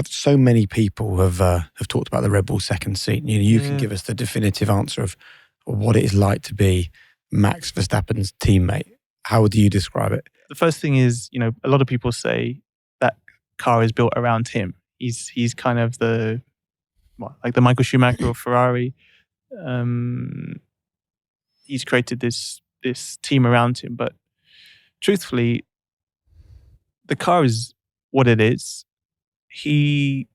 So many people have talked about the Red Bull second seat. You can give us the definitive answer of what it is like to be Max Verstappen's teammate. How would you describe it? The first thing is, a lot of people say that car is built around him. He's kind of like the Michael Schumacher of Ferrari. He's created this team around him, but truthfully, the car is what it is. He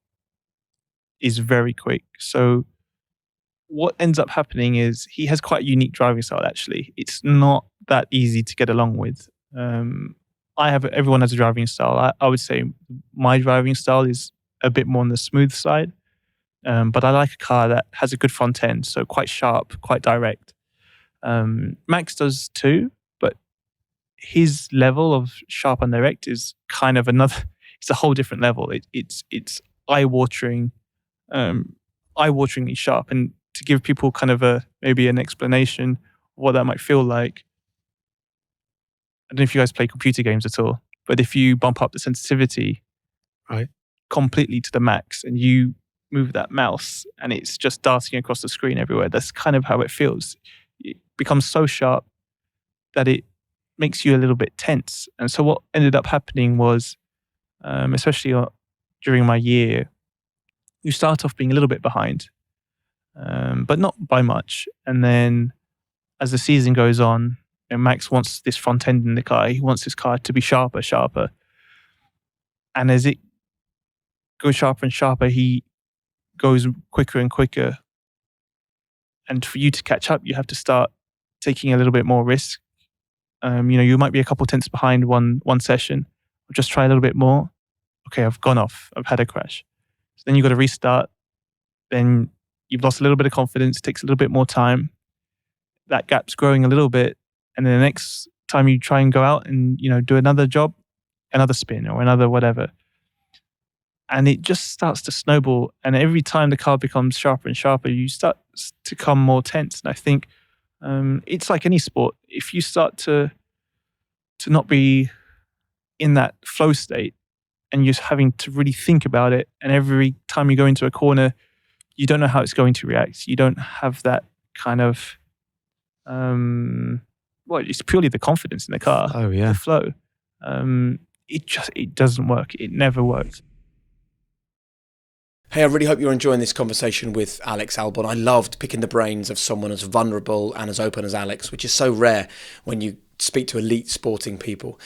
is very quick. So what ends up happening is he has quite a unique driving style, actually. It's not that easy to get along with. Everyone has a driving style. I would say my driving style is a bit more on the smooth side. But I like a car that has a good front end, so quite sharp, quite direct. Max does too, but his level of sharp and direct is kind of it's a whole different level. It's eye-wateringly sharp. And to give people kind of maybe an explanation of what that might feel like, I don't know if you guys play computer games at all, but if you bump up the sensitivity completely to the max and you move that mouse and it's just darting across the screen everywhere, that's kind of how it feels. It becomes so sharp that it makes you a little bit tense. And so what ended up happening was, especially during my year, you start off being a little bit behind, but not by much. And then as the season goes on, Max wants this front end in the car. He wants his car to be sharper. And as it goes sharper and sharper, he goes quicker and quicker. And for you to catch up, you have to start taking a little bit more risk. You might be a couple tenths behind one session. Just try a little bit more. Okay, I've gone off. I've had a crash. So then you've got to restart. Then you've lost a little bit of confidence. It takes a little bit more time. That gap's growing a little bit. And then the next time you try and go out and, do another job, another spin or another whatever. And it just starts to snowball. And every time the car becomes sharper and sharper, you start to become more tense. And I think it's like any sport. If you start to not be in that flow state and you're having to really think about it, and every time you go into a corner, you don't know how it's going to react. You don't have that kind of, it's purely the confidence in the car. Oh, yeah. The flow. It doesn't work. It never works. Hey, I really hope you're enjoying this conversation with Alex Albon. I loved picking the brains of someone as vulnerable and as open as Alex, which is so rare when you speak to elite sporting people.